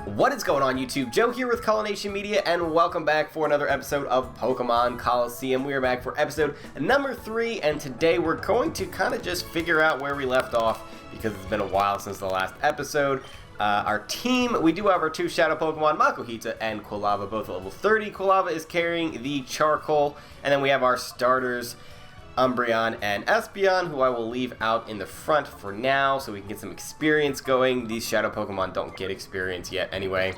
What is going on, YouTube? Joe here with Colonation Media, and welcome back for another episode of Pokemon Colosseum. We are back for episode number 3, and today we're going to kind of just figure out where we left off, because it's been a while since the last episode. Our team, we do have our two Shadow Pokemon, Makuhita and Quilava, both at level 30. Quilava is carrying the Charcoal, and then we have our starters, Umbreon and Espeon, who I will leave out in the front for now so we can get some experience going. These Shadow Pokemon don't get experience yet anyway,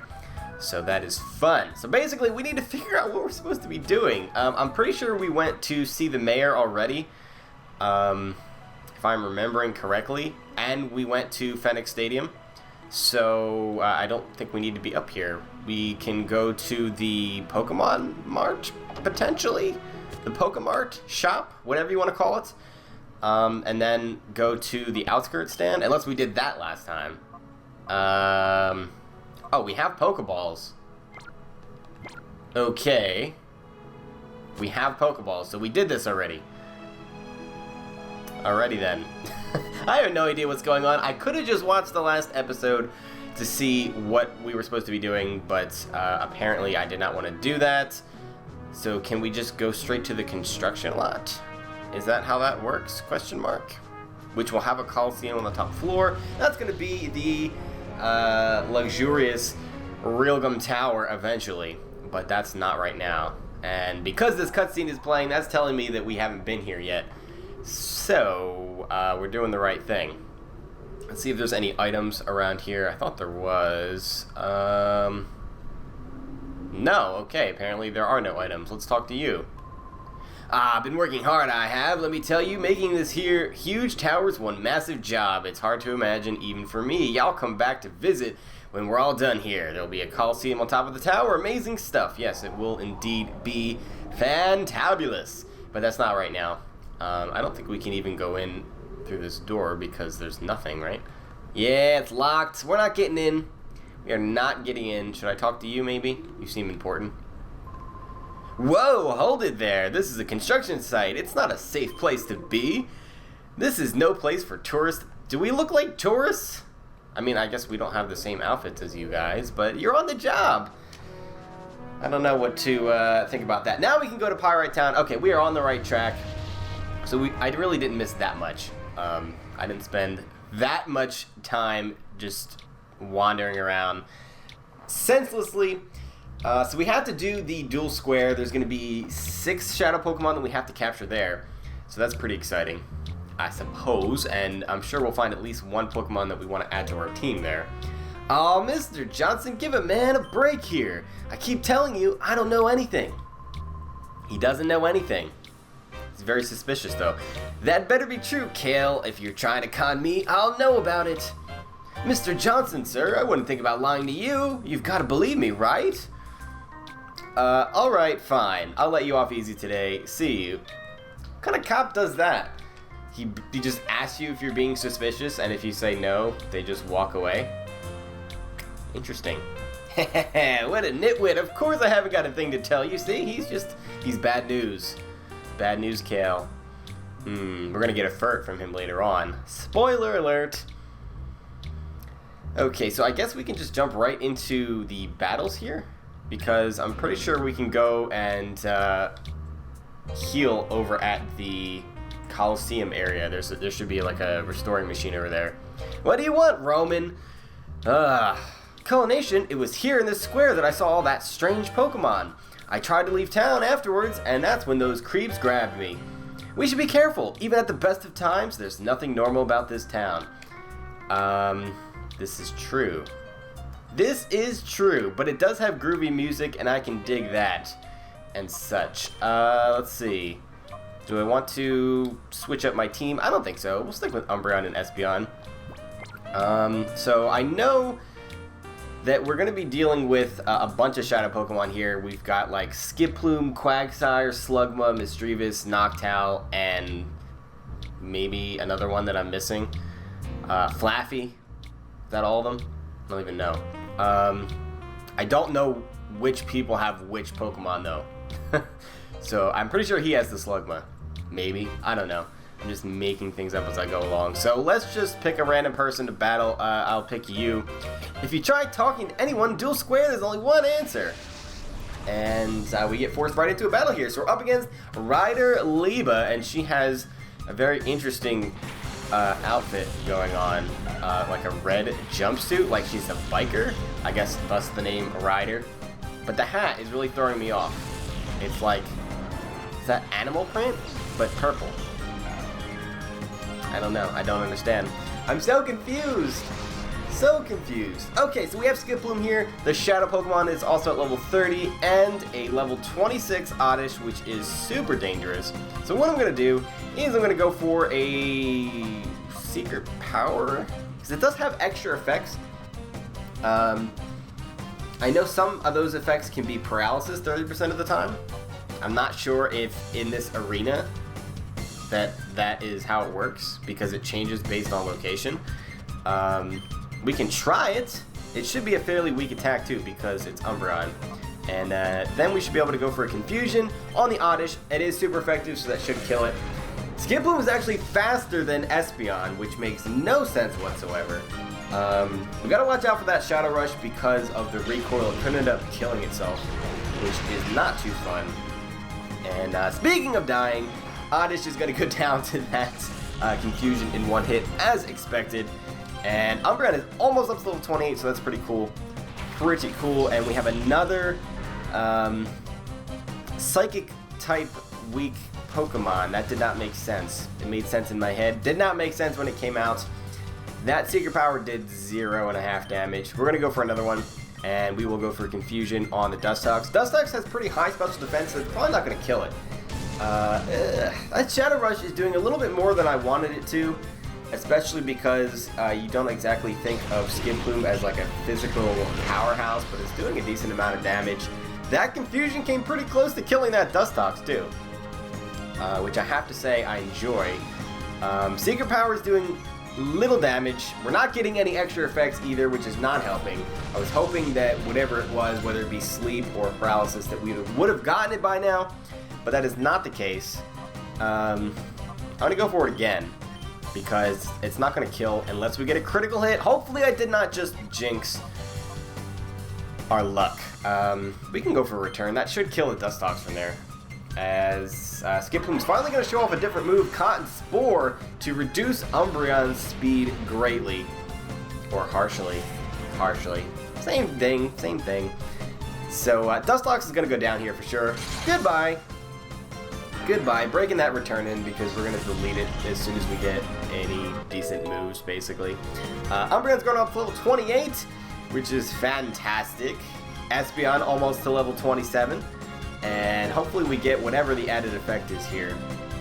so that is fun. So basically, we need to figure out what we're supposed to be doing. I'm pretty sure we went to see the mayor already, if I'm remembering correctly, and we went to Phoenix Stadium. So I don't think we need to be up here. We can go to the Pokemon Mart, potentially. The Pokemart shop, whatever you want to call it. And then go to the outskirts stand, unless we did that last time. Oh, we have Pokeballs. Okay. We have Pokeballs, so we did this already. Alrighty then. I have no idea what's going on. I could have just watched the last episode to see what we were supposed to be doing, but apparently I did not want to do that. So can we just go straight to the construction lot? Is that how that works? Question mark. Which will have a Coliseum on the top floor. That's going to be the luxurious Realgum Tower eventually, but that's not right now. And because this cutscene is playing, that's telling me that we haven't been here yet. So we're doing the right thing. Let's see if there's any items around here. I thought there was. No, okay, apparently there are no items. Let's talk to you. I've been working hard, I have. Let me tell you, making this here huge tower's one massive job. It's hard to imagine, even for me. Y'all come back to visit when we're all done here. There'll be a Coliseum on top of the tower. Amazing stuff. Yes, it will indeed be fantabulous. But that's not right now. I don't think we can even go in through this door because there's nothing, right? Yeah, it's locked. We're not getting in. We are not getting in. Should I talk to you, maybe? You seem important. Whoa, hold it there. This is a construction site. It's not a safe place to be. This is no place for tourists. Do we look like tourists? I mean, I guess we don't have the same outfits as you guys, but you're on the job. I don't know what to think about that. Now we can go to Pyrite Town. Okay, we are on the right track. So I really didn't miss that much. I didn't spend that much time just wandering around senselessly. So we have to do the Duel Square. There's going to be 6 Shadow Pokemon that we have to capture there. So that's pretty exciting, I suppose. And I'm sure we'll find at least one Pokemon that we want to add to our team there. Oh, Mr. Johnson, give a man a break here. I keep telling you, I don't know anything. He doesn't know anything. He's very suspicious, though. That better be true, Kale. If you're trying to con me, I'll know about it. Mr. Johnson, sir, I wouldn't think about lying to you. You've got to believe me, right? Alright, fine. I'll let you off easy today. See you. What kind of cop does that? He just asks you if you're being suspicious, and if you say no, they just walk away? Interesting. What a nitwit. Of course I haven't got a thing to tell you. See, he's bad news. Bad news, Kale. We're gonna get a furt from him later on. Spoiler alert! Okay, so I guess we can just jump right into the battles here, because I'm pretty sure we can go and heal over at the Coliseum area. There should be like a restoring machine over there. What do you want, Roman? Colonation, it was here in this square that I saw all that strange Pokemon. I tried to leave town afterwards, and that's when those creeps grabbed me. We should be careful. Even at the best of times, there's nothing normal about this town. This is true. This is true, but it does have groovy music, and I can dig that and such. Let's see. Do I want to switch up my team? I don't think so. We'll stick with Umbreon and Espeon. So I know that we're going to be dealing with a bunch of Shadow Pokemon here. We've got like Skiploom, Quagsire, Slugma, Misdreavus, Noctowl, and maybe another one that I'm missing. Flaffy. Is that all of them? I don't even know. I don't know which people have which Pokemon though. So I'm pretty sure he has the Slugma. Maybe. I don't know. I'm just making things up as I go along. So let's just pick a random person to battle. I'll pick you. If you try talking to anyone, Duel Square, there's only one answer. And we get forced right into a battle here. So we're up against Ryder Liba, and she has a very interesting outfit going on. Like a red jumpsuit, like she's a biker. I guess thus the name Ryder. But the hat is really throwing me off. It's like, is that animal print? But purple. I don't know. I don't understand. I'm so confused. So confused. Okay, so we have Skiploom here. The Shadow Pokemon is also at level 30 and a level 26 Oddish, which is super dangerous. So what I'm going to do is I'm going to go for a Secret Power, because it does have extra effects. I know some of those effects can be paralysis 30% of the time. I'm not sure if in this arena that is how it works, because it changes based on location. We can try it. It should be a fairly weak attack too, because it's Umbreon. And then we should be able to go for a Confusion on the Oddish. It is super effective, so that should kill it. Skiploom is actually faster than Espeon, which makes no sense whatsoever. We gotta watch out for that Shadow Rush because of the recoil. It could end up killing itself, which is not too fun. And speaking of dying, Oddish is going to go down to that Confusion in one hit, as expected. And Umbreon is almost up to level 28, so that's pretty cool. Pretty cool. And we have another Psychic-type weak Pokemon. That did not make sense. It made sense in my head. Did not make sense when it came out. That Secret Power did 0.5 damage. We're going to go for another one, and we will go for Confusion on the Dustox. Dustox has pretty high special defense, so it's probably not going to kill it. That Shadow Rush is doing a little bit more than I wanted it to, especially because you don't exactly think of Skiploom as like a physical powerhouse, but it's doing a decent amount of damage. That Confusion came pretty close to killing that Dustox too, which I have to say I enjoy. Secret Power is doing little damage. We're not getting any extra effects either, which is not helping. I was hoping that whatever it was, whether it be sleep or paralysis, that we would have gotten it by now. But that is not the case. I'm going to go for it again, because it's not going to kill unless we get a critical hit. Hopefully I did not just jinx our luck. We can go for a return. That should kill the Dustox from there. As Skiploom's finally going to show off a different move, Cotton Spore, to reduce Umbreon's speed greatly. Or harshly. Harshly. Same thing, same thing. So Dustox is going to go down here for sure. Goodbye. Goodbye. Breaking that return in because we're going to delete it as soon as we get any decent moves, basically. Umbreon's going up to level 28, which is fantastic. Espeon almost to level 27. And hopefully we get whatever the added effect is here.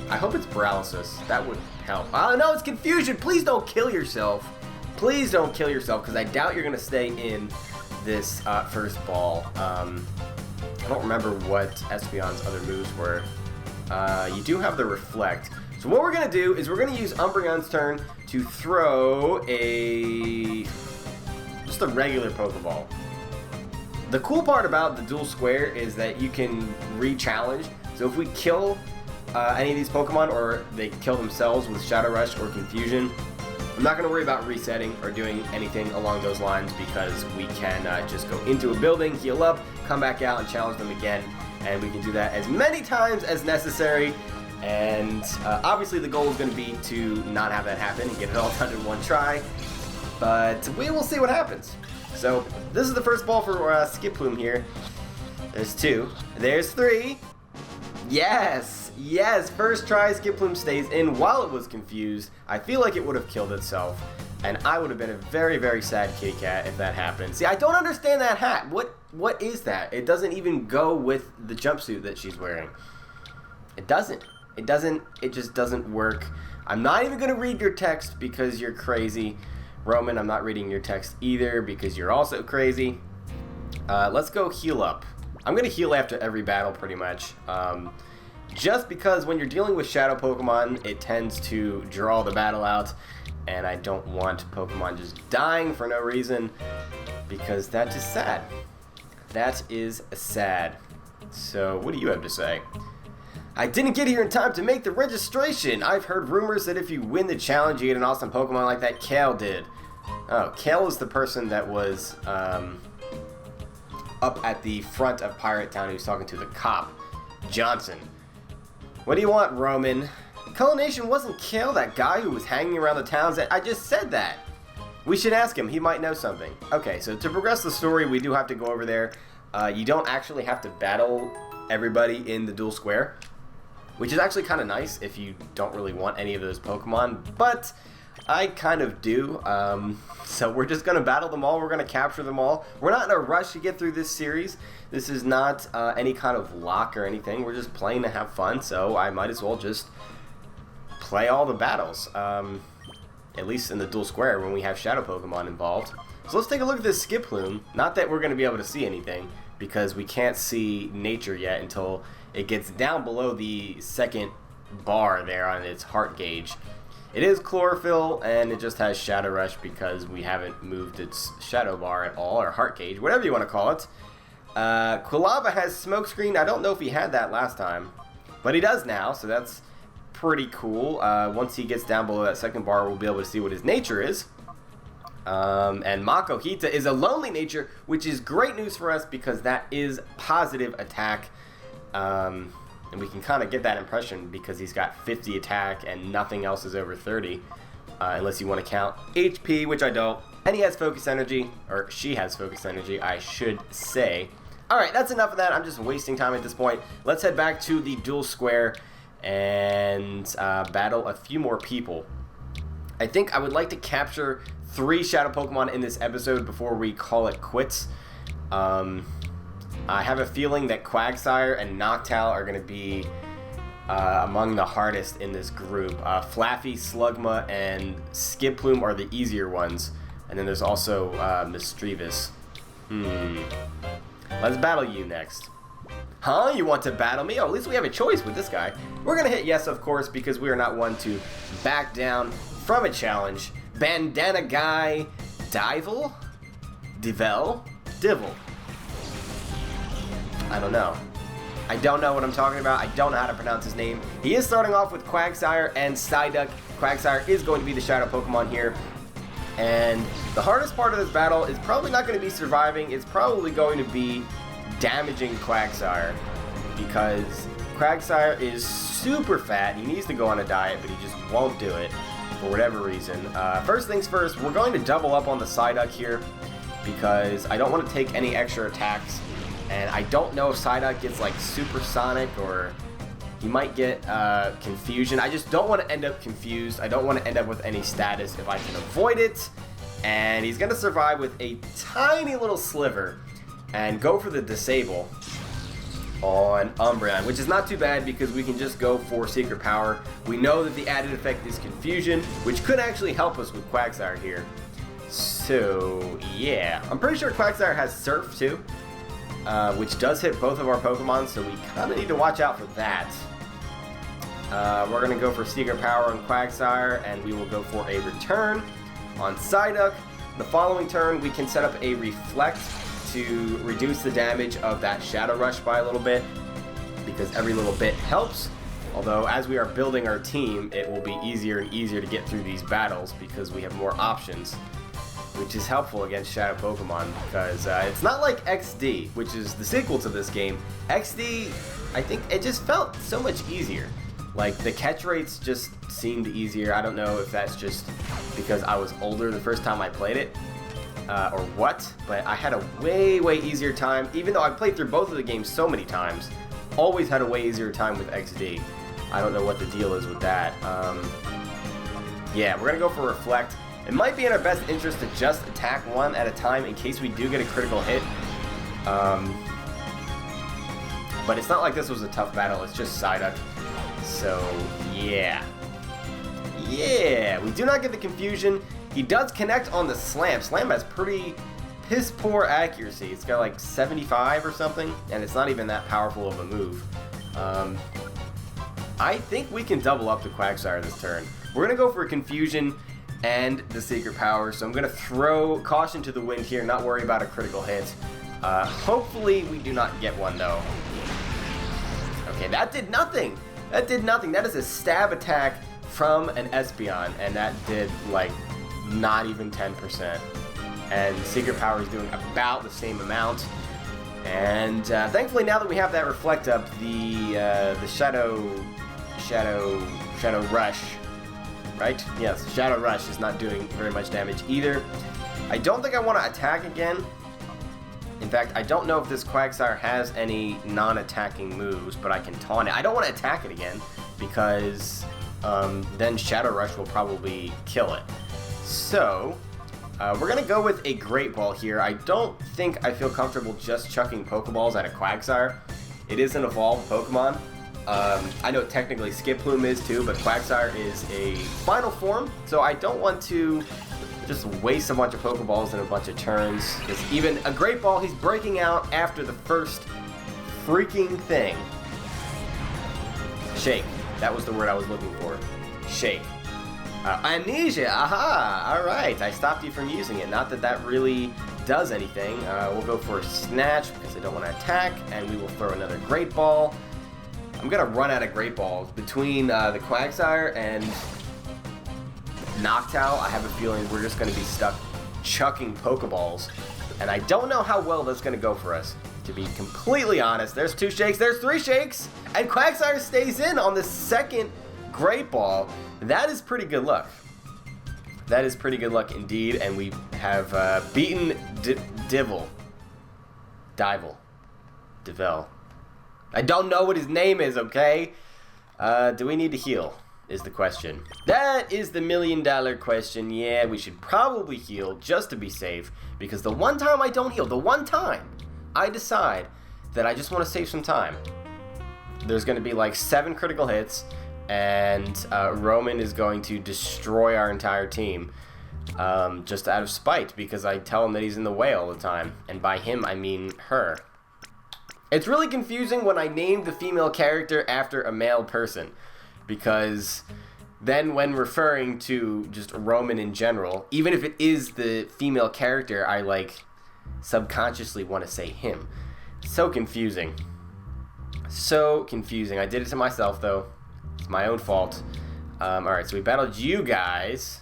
I hope it's paralysis. That would help. Oh, no, it's Confusion. Please don't kill yourself. Please don't kill yourself, because I doubt you're going to stay in this first ball. I don't remember what Espeon's other moves were. You do have the Reflect. So what we're going to do is we're going to use Umbreon's turn to throw just a regular Pokeball. The cool part about the Duel Square is that you can re-challenge. So if we kill any of these Pokemon, or they kill themselves with Shadow Rush or Confusion, I'm not going to worry about resetting or doing anything along those lines, because we can just go into a building, heal up, come back out, and challenge them again. And we can do that as many times as necessary. And obviously the goal is going to be to not have that happen and get it all done in one try. But we will see what happens. So this is the first ball for Skiploom here. There's 2. There's 3. Yes! Yes! First try, Skiploom stays in while it was confused. I feel like it would have killed itself. And I would have been a very, very sad kitty cat if that happened. See, I don't understand that hat. What is that? It doesn't even go with the jumpsuit that she's wearing. It doesn't. It just doesn't work. I'm not even going to read your text because you're crazy. Roman, I'm not reading your text either because you're also crazy. Let's go heal up. I'm going to heal after every battle pretty much. Just because when you're dealing with Shadow Pokemon, it tends to draw the battle out. And I don't want Pokemon just dying for no reason, because that's just sad. That is sad. So, what do you have to say? I didn't get here in time to make the registration. I've heard rumors that if you win the challenge, you get an awesome Pokemon like that Kale did. Oh, Kale is the person that was up at the front of Pyrite Town. He was talking to the cop, Johnson. What do you want, Roman? Culination wasn't Kale, that guy who was hanging around the towns. I just said that. We should ask him. He might know something. Okay, so to progress the story, we do have to go over there. You don't actually have to battle everybody in the Duel Square, which is actually kind of nice if you don't really want any of those Pokemon, but I kind of do. So we're just going to battle them all. We're going to capture them all. We're not in a rush to get through this series. This is not any kind of lock or anything. We're just playing to have fun, so I might as well just play all the battles. At least in the Duel Square when we have Shadow Pokemon involved. So let's take a look at this Skiploom. Not that we're going to be able to see anything, because we can't see nature yet until it gets down below the second bar there on its heart gauge. It is chlorophyll, and it just has Shadow Rush because we haven't moved its shadow bar at all, or heart gauge, whatever you want to call it. Quilava has Smokescreen. I don't know if he had that last time, but he does now, so that's pretty cool. Once he gets down below that second bar, we'll be able to see what his nature is. And Makohita is a lonely nature, which is great news for us because that is positive attack. And we can kind of get that impression because he's got 50 attack and nothing else is over 30. Unless you want to count HP, which I don't. And he has Focus Energy, or she has Focus Energy, I should say. Alright, that's enough of that. I'm just wasting time at this point. Let's head back to the Duel Square and battle a few more people. I think I would like to capture 3 Shadow Pokemon in this episode before we call it quits. I have a feeling that Quagsire and Noctowl are going to be among the hardest in this group. Flaffy, Slugma, and Skiploom are the easier ones. And then there's also Misdreavus. Let's battle you next. Huh? You want to battle me? Oh, at least we have a choice with this guy. We're going to hit yes, of course, because we are not one to back down from a challenge. Bandana Guy Divel? Divil? I don't know. I don't know what I'm talking about. I don't know how to pronounce his name. He is starting off with Quagsire and Psyduck. Quagsire is going to be the Shadow Pokemon here. And the hardest part of this battle is probably not going to be surviving. It's probably going to be damaging Quagsire, because Quagsire is super fat. He needs to go on a diet, but he just won't do it for whatever reason. First things first, we're going to double up on the Psyduck here because I don't want to take any extra attacks, and I don't know if Psyduck gets like supersonic or he might get confusion. I just don't want to end up confused. I don't want to end up with any status if I can avoid it, and he's going to survive with a tiny little sliver and go for the disable on Umbreon, which is not too bad because we can just go for Secret Power. We know that the added effect is Confusion, which could actually help us with Quagsire here. So, yeah. I'm pretty sure Quagsire has Surf, too, which does hit both of our Pokemon, so we kind of need to watch out for that. We're going to go for Secret Power on Quagsire, and we will go for a Return on Psyduck. The following turn, we can set up a Reflect to reduce the damage of that Shadow Rush by a little bit, because every little bit helps. Although, as we are building our team, it will be easier and easier to get through these battles because we have more options, which is helpful against Shadow Pokemon, because it's not like XD, which is the sequel to this game. XD, I think it just felt so much easier. Like, the catch rates just seemed easier. I don't know if that's just because I was older the first time I played it, or what, but I had a way easier time, even though I played through both of the games so many times. Always had a way easier time with XD. I don't know what the deal is with that. Yeah, we're gonna go for Reflect. It might be in our best interest to just attack one at a time in case we do get a critical hit. But it's not like this was a tough battle, it's just Psyduck. So, yeah. Yeah, we do not get the Confusion. He does connect on the Slam. Slam has pretty piss poor accuracy. It's got like 75 or something, and it's not even that powerful of a move. I think we can double up the Quagsire this turn. We're going to go for Confusion and the Secret Power, so I'm going to throw caution to the wind here, not worry about a critical hit. Hopefully we do not get one, though. Okay, that did nothing. That did nothing. That is a stab attack from an Espeon, and that did, like, not even 10%. And Secret Power is doing about the same amount. And thankfully, now that we have that Reflect Up, the Shadow Rush, right? Yes, Shadow Rush is not doing very much damage either. I don't think I want to attack again. In fact, I don't know if this Quagsire has any non-attacking moves, but I can taunt it. I don't want to attack it again, because then Shadow Rush will probably kill it. So, we're going to go with a Great Ball here. I don't think I feel comfortable just chucking Pokeballs at a Quagsire. It is an evolved Pokemon. I know technically Skiploom is too, but Quagsire is a final form, so I don't want to just waste a bunch of Pokeballs in a bunch of turns. Because even a Great Ball, he's breaking out after the first freaking thing. Shake. That was the word I was looking for. Shake. Amnesia. Aha! Alright, I stopped you from using it. Not that that really does anything. We'll go for a Snatch because I don't want to attack, and we will throw another Great Ball. I'm going to run out of Great Balls. Between the Quagsire and Noctowl, I have a feeling we're just going to be stuck chucking Pokeballs. And I don't know how well that's going to go for us. To be completely honest, there's 2 shakes, there's 3 shakes, and Quagsire stays in on the second Great Ball. That is pretty good luck. That is pretty good luck indeed, and we have beaten Divel. I don't know what his name is, okay? Do we need to heal, is the question. That is the $1 million question. Yeah, we should probably heal just to be safe, because the one time I don't heal, the one time I decide that I just want to save some time, there's going to be like 7 critical hits, and Roman is going to destroy our entire team, just out of spite, because I tell him that he's in the way all the time, and by him I mean her. It's really confusing when I named the female character after a male person, because then when referring to just Roman in general, even if it is the female character, I like subconsciously want to say him. So confusing. So confusing. I did it to myself though. It's my own fault. Alright, so we battled you guys.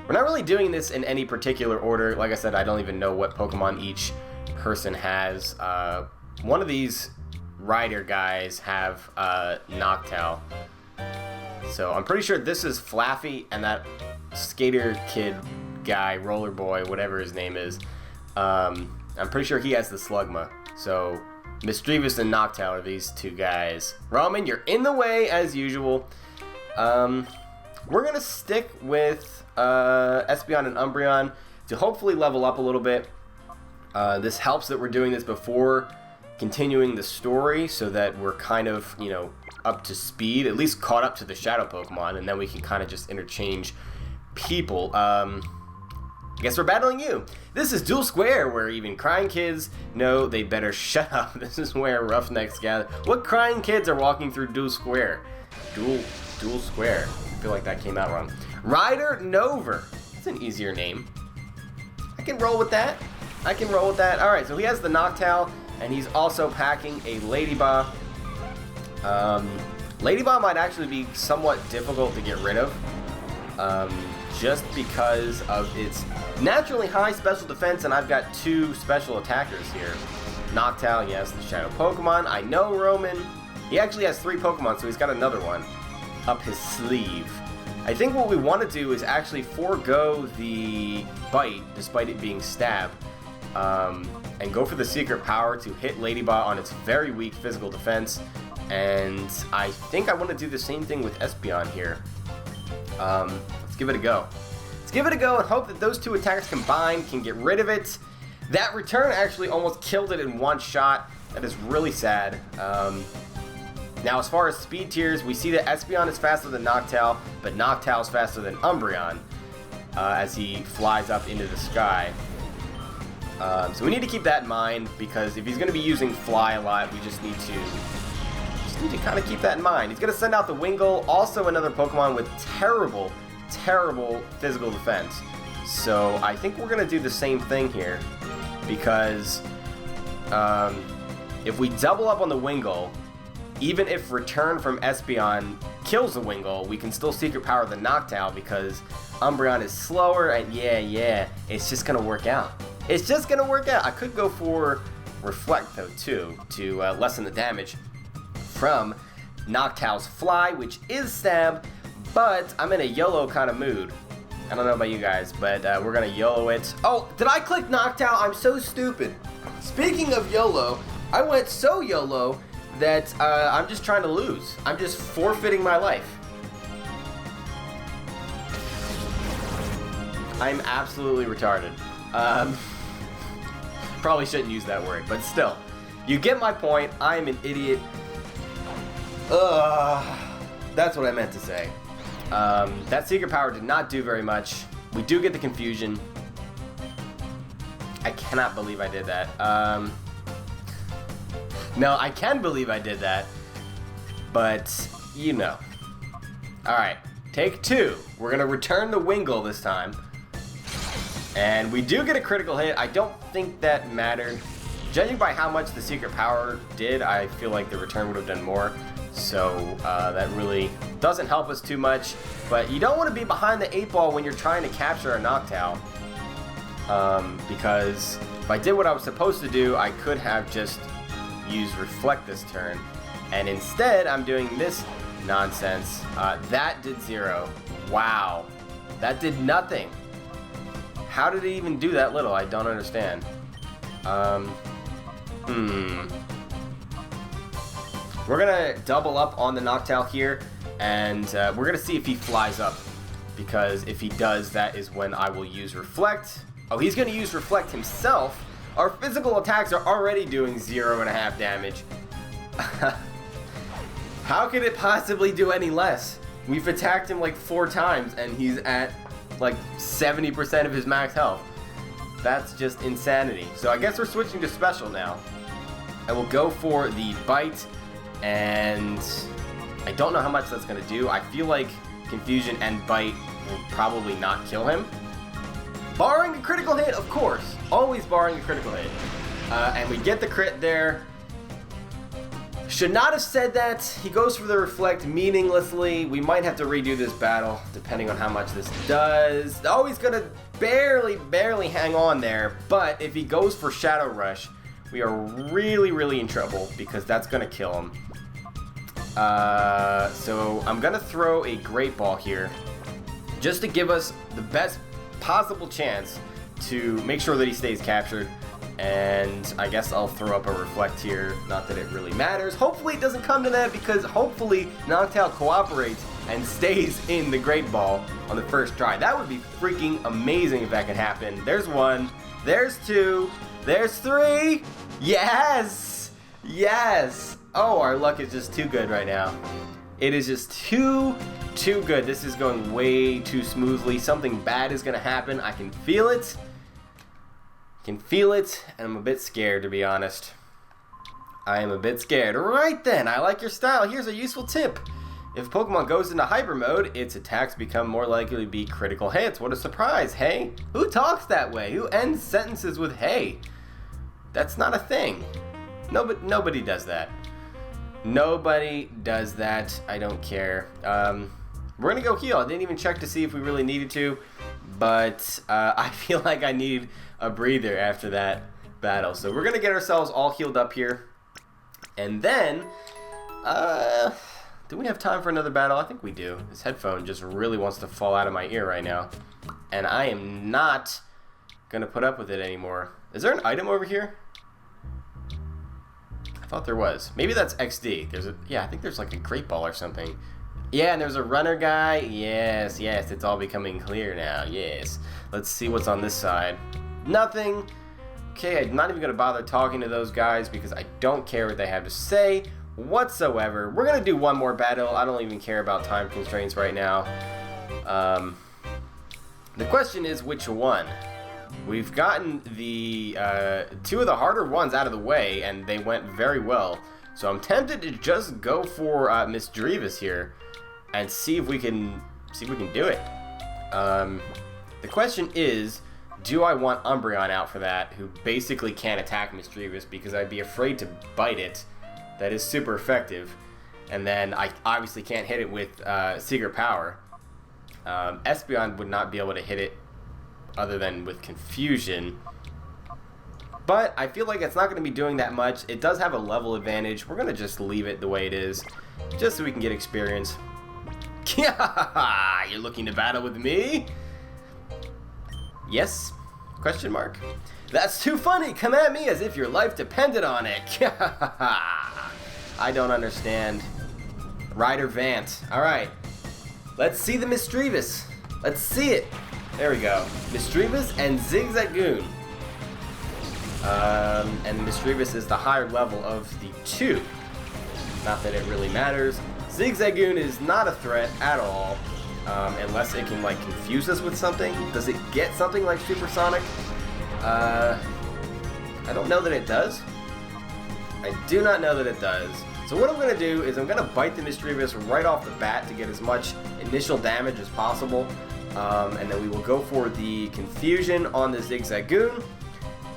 We're not really doing this in any particular order. Like I said, I don't even know what Pokemon each person has. One of these rider guys have Noctowl. So I'm pretty sure this is Flaffy, and that skater kid guy, roller boy, whatever his name is, I'm pretty sure he has the Slugma. So Misdreavus and Noctowl are these 2 guys. Roman, you're in the way as usual. We're gonna stick with Espeon and Umbreon to hopefully level up a little bit. This helps that we're doing this before continuing the story, so that we're kind of, you know, up to speed, at least caught up to the Shadow Pokemon, and then we can kind of just interchange people. I guess we're battling you. This is Duel Square, where even crying kids know they better shut up. This is where roughnecks gather. What crying kids are walking through Duel Square? Duel Square. I feel like that came out wrong. Ryder Nover. That's an easier name. I can roll with that. Alright, so he has the Noctowl, and he's also packing a Ladybah. Ladybah might actually be somewhat difficult to get rid of, just because of its naturally high special defense, and I've got 2 special attackers here. Noctowl, yes, the Shadow Pokemon. I know Roman. He actually has 3 Pokemon, so he's got another one up his sleeve. I think what we want to do is actually forego the bite, despite it being stab, and go for the Secret Power to hit Ladybah on its very weak physical defense. And I think I want to do the same thing with Espeon here. Let's give it a go. And hope that those 2 attacks combined can get rid of it. That return actually almost killed it in one shot. That is really sad. Now, as far as speed tiers, we see that Espeon is faster than Noctowl, but Noctowl is faster than Umbreon as he flies up into the sky. So we need to keep that in mind, because if he's going to be using Fly a lot, we just need to kind of keep that in mind. He's going to send out the Wingull, also another Pokemon with terrible physical defense. So I think we're going to do the same thing here, because if we double up on the Wingull, even if return from Espeon kills the Wingull, we can still Secret Power the Noctowl because Umbreon is slower, and yeah, it's just gonna work out. It's just gonna work out. I could go for Reflect though too, to lessen the damage from Noctowl's Fly, which is Stab, but I'm in a YOLO kind of mood. I don't know about you guys, but we're gonna YOLO it. Oh, did I click Noctowl? I'm so stupid. Speaking of YOLO, I went so YOLO that I'm just trying to lose. I'm just forfeiting my life. I'm absolutely retarded. Probably shouldn't use that word, but still. You get my point. I'm an idiot. That's what I meant to say. That Secret Power did not do very much. We do get the confusion. I cannot believe I did that. No, I can believe I did that, but you know. Alright, take 2. We're going to return the Wingull this time. And we do get a critical hit. I don't think that mattered. Judging by how much the Secret Power did, I feel like the return would have done more. So that really doesn't help us too much. But you don't want to be behind the 8 ball when you're trying to capture a Noctowl. Because if I did what I was supposed to do, I could have just used Reflect this turn. And instead, I'm doing this nonsense. That did 0. Wow. That did nothing. How did it even do that little? I don't understand. We're gonna double up on the Noctowl here, and we're gonna see if he flies up. Because if he does, that is when I will use Reflect. Oh, he's gonna use Reflect himself. Our physical attacks are already doing 0.5 damage. How could it possibly do any less? We've attacked him like 4 times, and he's at like 70% of his max health. That's just insanity. So I guess we're switching to special now. I will go for the Bite, and I don't know how much that's going to do. I feel like Confusion and Bite will probably not kill him. Barring a critical hit, of course. Always barring a critical hit. And we get the crit there. Should not have said that. He goes for the Reflect meaninglessly. We might have to redo this battle, depending on how much this does. Oh, he's gonna barely hang on there. But if he goes for Shadow Rush, we are really in trouble, because that's gonna kill him. So I'm gonna throw a Great Ball here, just to give us the best possible chance to make sure that he stays captured. And I guess I'll throw up a Reflect here. Not that it really matters. Hopefully it doesn't come to that, because hopefully Noctowl cooperates and stays in the Great Ball on the first try. That would be freaking amazing if that could happen. There's 1. There's 2. There's 3. Yes! Yes! Oh, our luck is just too good right now. It is just too good. This is going way too smoothly. Something bad is going to happen. I can feel it. Can feel it, and I'm a bit scared, to be honest. I am a bit scared. Right then, I like your style. Here's a useful tip. If Pokemon goes into hyper mode, its attacks become more likely to be critical hits. What a surprise, hey? Who talks that way? Who ends sentences with hey? That's not a thing. Nobody does that. Nobody does that. I don't care. We're gonna go heal. I didn't even check to see if we really needed to, but I feel like I need a breather after that battle. So we're gonna get ourselves all healed up here, and then do we have time for another battle? I think we do. This headphone just really wants to fall out of my ear right now, and I am not gonna put up with it anymore. Is there an item over here? I thought there was. Maybe that's XD. Yeah, I think there's like a Great Ball or something. Yeah, and there's a runner guy. Yes, it's all becoming clear now. Yes. Let's see what's on this side. Nothing. Okay, I'm not even going to bother talking to those guys because I don't care what they have to say whatsoever. We're going to do one more battle. I don't even care about time constraints right now. The question is which one? We've gotten the 2 of the harder ones out of the way, and they went very well. So I'm tempted to just go for Miss Drevis here and see if we can do it. The question is, do I want Umbreon out for that, who basically can't attack Miss Drevis because I'd be afraid to bite it? That is super effective. And then I obviously can't hit it with Secret Power. Espeon would not be able to hit it other than with Confusion. But I feel like it's not going to be doing that much. It does have a level advantage. We're going to just leave it the way it is, just so we can get experience. You're looking to battle with me? Yes? Question mark. That's too funny. Come at me as if your life depended on it. I don't understand. Ryder Vant. Alright. Let's see the Misdreavus. Let's see it. There we go. Misdreavus and Zigzagoon. And Misdreavus is the higher level of the two. Not that it really matters. Zigzagoon is not a threat at all. Unless it can, like, confuse us with something. Does it get something like Supersonic? I don't know that it does. I do not know that it does. So what I'm going to do is I'm going to bite the Misdreavus right off the bat to get as much initial damage as possible. And then we will go for the Confusion on the Zigzagoon.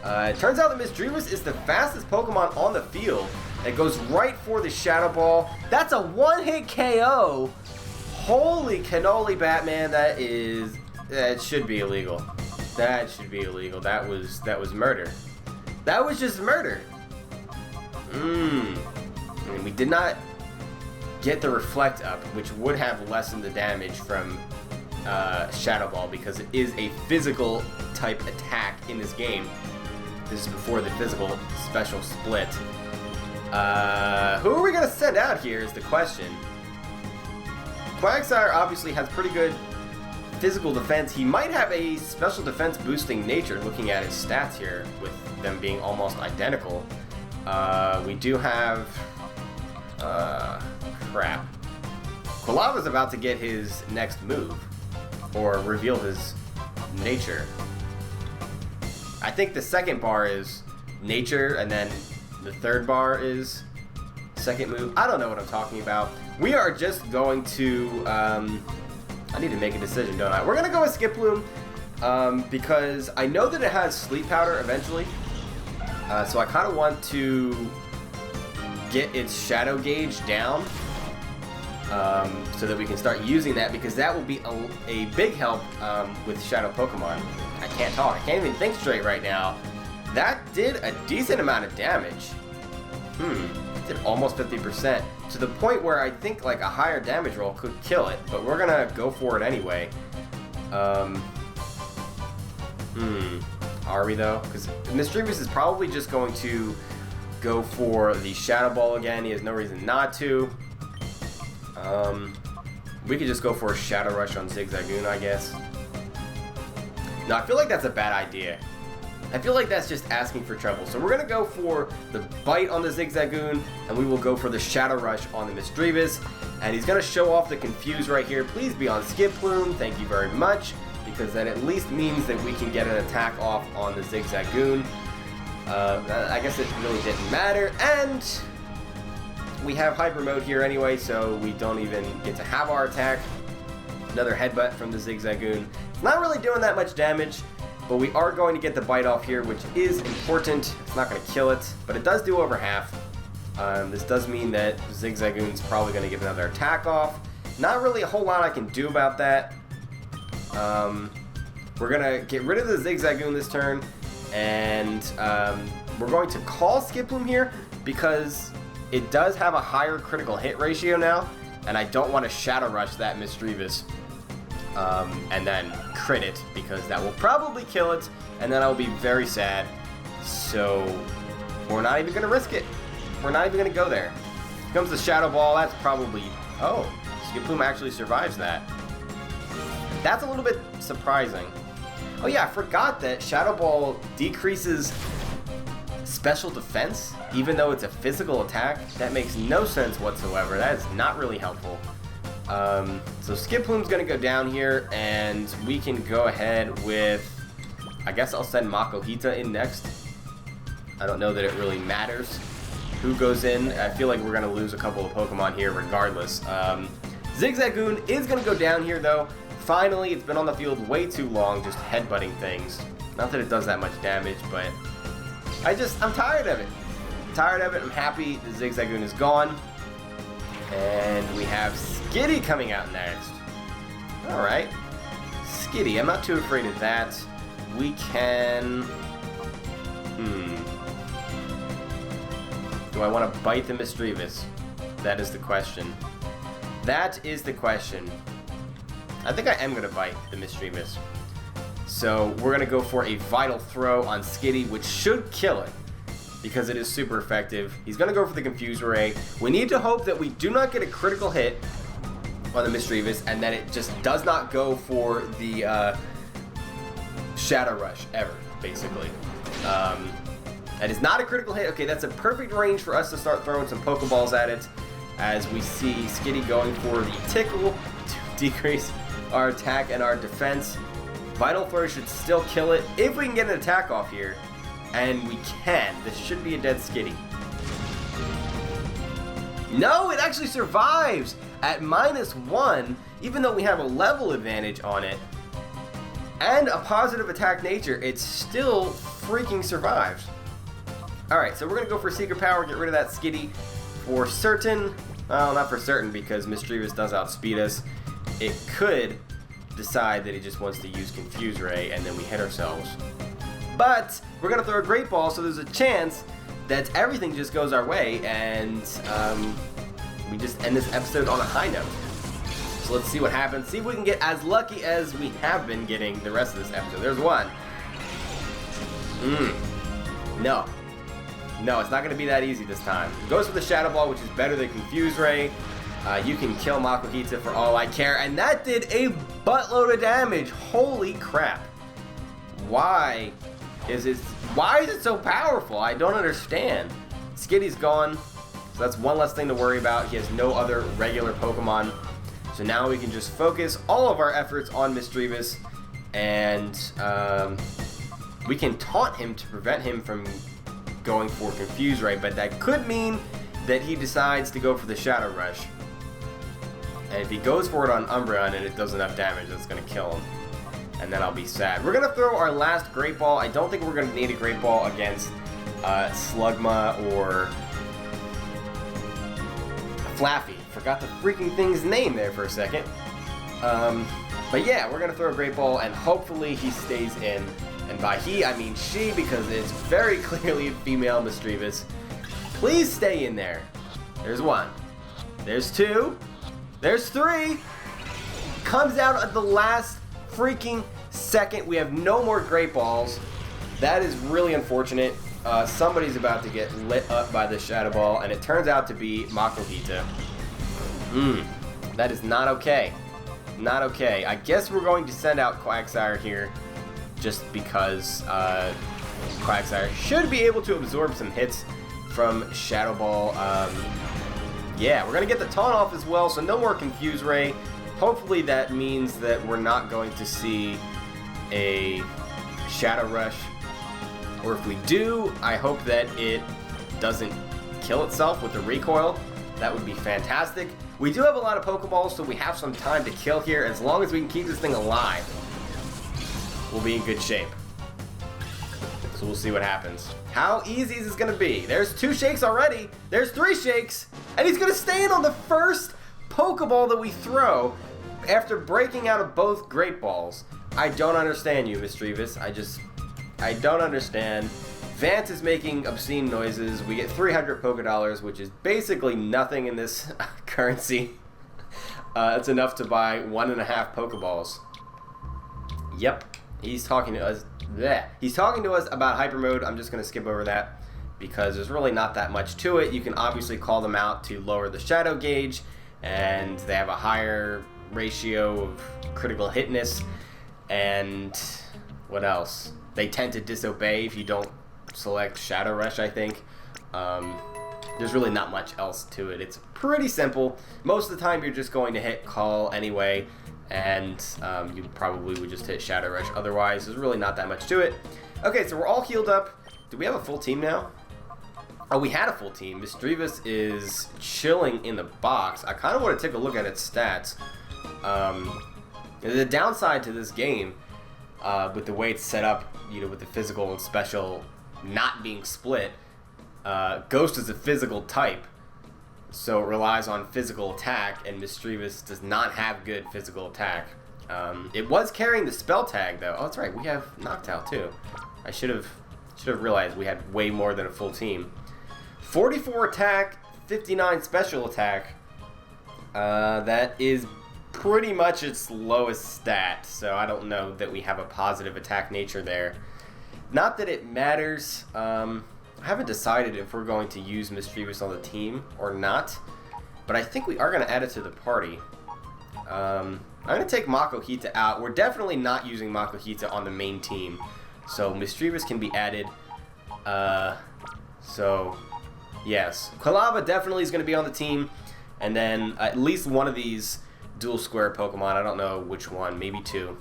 It turns out the Misdreavus is the fastest Pokemon on the field. It goes right for the Shadow Ball. That's a one-hit KO. Holy cannoli, Batman! That should be illegal. That should be illegal. That was murder. That was just murder. And we did not get the Reflect up, which would have lessened the damage from Shadow Ball because it is a physical type attack in this game. This is before the physical special split. Who are we gonna send out here is the question. Quagsire obviously has pretty good physical defense. He might have a special defense boosting nature looking at his stats here with them being almost identical. We do have... crap. Quilava's about to get his next move. Or reveal his nature. I think the second bar is nature, and then the third bar is second move. I don't know what I'm talking about. We are just going to... I need to make a decision, don't I? We're going to go with Skiploom because I know that it has Sleep Powder eventually. So I kind of want to get its Shadow Gauge down so that we can start using that, because that will be a big help with Shadow Pokemon. I can't talk. I can't even think straight right now. That did a decent amount of damage. It did almost 50%. To the point where I think like a higher damage roll could kill it, but we're gonna go for it anyway. Are we though? Because Misdreavus is probably just going to go for the Shadow Ball again. He has no reason not to. We could just go for a Shadow Rush on Zigzagoon, I guess. No, I feel like that's a bad idea. I feel like that's just asking for trouble. So we're going to go for the Bite on the Zigzagoon, and we will go for the Shadow Rush on the Misdreavus. And he's going to show off the Confuse right here. Please be on Skiploom. Thank you very much, because that at least means that we can get an attack off on the Zigzagoon. I guess it really didn't matter. And we have Hyper Mode here anyway, so we don't even get to have our attack. Another Headbutt from the Zigzagoon. It's not really doing that much damage, but we are going to get the Bite off here, which is important. It's not going to kill it, but it does do over half. This does mean that Zigzagoon's probably going to get another attack off. Not really a whole lot I can do about that. We're going to get rid of the Zigzagoon this turn, and we're going to call Skiploom here because it does have a higher critical hit ratio now, and I don't want to Shadow Rush that Misdreavus and then crit it, because that will probably kill it, and then I'll be very sad. So we're not even going to risk it. We're not even going to go there. Here comes the Shadow Ball. That's probably... Oh, Skiploom actually survives that. That's a little bit surprising. Oh yeah, I forgot that Shadow Ball decreases special defense, even though it's a physical attack. That makes no sense whatsoever. That is not really helpful. So Skiploom's gonna go down here, and we can go ahead with... I guess I'll send Makuhita in next. I don't know that it really matters who goes in. I feel like we're gonna lose a couple of Pokemon here regardless. Zigzagoon is gonna go down here though. Finally, it's been on the field way too long, just headbutting things. Not that it does that much damage, but I'm tired of it. I'm tired of it. I'm happy the Zigzagoon is gone. And we have Skitty coming out next. Alright. Skitty, I'm not too afraid of that. We can... Do I want to bite the Mischievous? That is the question. That is the question. I think I am going to bite the Mischievous. So we're going to go for a Vital Throw on Skitty, which should kill it, because it is super effective. He's going to go for the Confuse Ray. We need to hope that we do not get a critical hit on the Mischievous, and that it just does not go for the Shadow Rush ever, basically. That is not a critical hit. Okay, that's a perfect range for us to start throwing some Pokeballs at it, as we see Skitty going for the Tickle to decrease our attack and our defense. Vital Throw should still kill it if we can get an attack off here, and we can. This should be a dead Skitty. No, it actually survives at -1, even though we have a level advantage on it, and a positive attack nature, it still freaking survives. Alright, so we're going to go for Secret Power, get rid of that Skitty for certain. Well, not for certain, because Mischievous does outspeed us. It could decide that he just wants to use Confuse Ray, and then we hit ourselves. But we're going to throw a Great Ball, so there's a chance that everything just goes our way, and we just end this episode on a high note. So let's see what happens. See if we can get as lucky as we have been getting the rest of this episode. There's one. No. No, it's not going to be that easy this time. It goes for the Shadow Ball, which is better than Confuse Ray. You can kill Makuhita for all I care. And that did a buttload of damage. Holy crap. Why is it so powerful? I don't understand. Skitty's gone. So that's one less thing to worry about. He has no other regular Pokemon. So now we can just focus all of our efforts on Mischievous. And we can taunt him to prevent him from going for Confuse Ray. But that could mean that he decides to go for the Shadow Rush. And if he goes for it on Umbreon and it does enough damage, that's going to kill him. And then I'll be sad. We're going to throw our last Great Ball. I don't think we're going to need a Great Ball against Slugma or Flaffy. Forgot the freaking thing's name there for a second. But yeah, we're going to throw a Great Ball, and hopefully he stays in. And by he, I mean she, because it's very clearly a female Mischievous. Please stay in there. There's one. There's two. There's three. Comes out at the last freaking second. We have no more Great Balls. That is really unfortunate. Somebody's about to get lit up by the Shadow Ball, and it turns out to be Makuhita. That is not okay. Not okay. I guess we're going to send out Quagsire here, just because Quagsire should be able to absorb some hits from Shadow Ball. Yeah, we're going to get the taunt off as well, so no more Confuse Ray. Hopefully that means that we're not going to see a Shadow Rush. Or if we do, I hope that it doesn't kill itself with the recoil. That would be fantastic. We do have a lot of Pokeballs, so we have some time to kill here. As long as we can keep this thing alive, we'll be in good shape. So we'll see what happens. How easy is this going to be? There's 2 shakes already. There's 3 shakes. And he's going to stay in on the first Pokeball that we throw after breaking out of both Great Balls. I don't understand you, Mischievous. I don't understand. Vance is making obscene noises. We get 300 Pokedollars, which is basically nothing in this currency. It's enough to buy 1.5 Pokeballs. Yep. He's talking to us. Bleh. He's talking to us about Hyper Mode. I'm just going to skip over that because there's really not that much to it. You can obviously call them out to lower the Shadow Gauge, and they have a higher ratio of critical hitness. And what else? They tend to disobey if you don't select Shadow Rush, I think. There's really not much else to it. It's pretty simple. Most of the time you're just going to hit Call anyway, and you probably would just hit Shadow Rush otherwise. There's really not that much to it. Okay, so we're all healed up. Do we have a full team now? Oh, we had a full team. Mischievous is chilling in the box. I kind of want to take a look at its stats. The downside to this game, with the way it's set up, you know, with the physical and special not being split, Ghost is a physical type, So it relies on physical attack, and Mischievous does not have good physical attack. It was carrying the spell tag, though. Oh, that's right. We have Noctowl, too. I should have realized we had way more than a full team. 44 attack, 59 special attack. That is pretty much its lowest stat, so I don't know that we have a positive attack nature there. Not that it matters. I haven't decided if we're going to use Mischievous on the team or not, but I think we are going to add it to the party. I'm going to take Makuhita out. We're definitely not using Makuhita on the main team, so Mischievous can be added. So, yes. Quilava definitely is going to be on the team, and then at least one of these Duel Square Pokemon. I don't know which one, maybe two.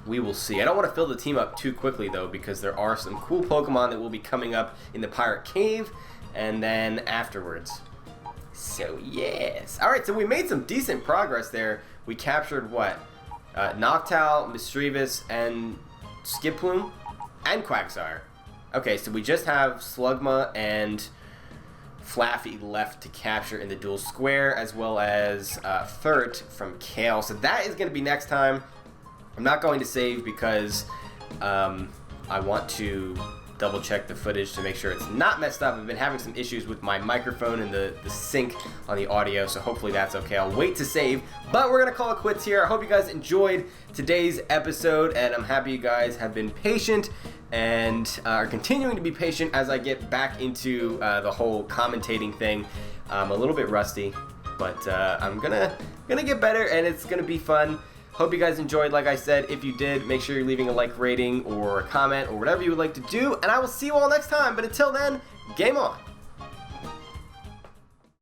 We will see. I don't want to fill the team up too quickly, though, because there are some cool Pokemon that will be coming up in the Pirate Cave, and then afterwards. So, yes. Alright, so we made some decent progress there. We captured, what? Noctowl, Mischievous, and Skiploom, and Quagsire. Okay, so we just have Slugma and Flaffy left to capture in the Duel Square, as well as Thurt from Kale. So that is going to be next time. I'm not going to save because I want to double check the footage to make sure it's not messed up. I've been having some issues with my microphone and the sync on the audio, so hopefully that's okay. I'll wait to save, but we're going to call it quits here. I hope you guys enjoyed today's episode, and I'm happy you guys have been patient and are continuing to be patient as I get back into the whole commentating thing. I'm a little bit rusty, but I'm gonna get better, and it's gonna be fun. Hope you guys enjoyed. Like I said, if you did, make sure you're leaving a like rating or a comment or whatever you would like to do, and I will see you all next time. But until then, game on.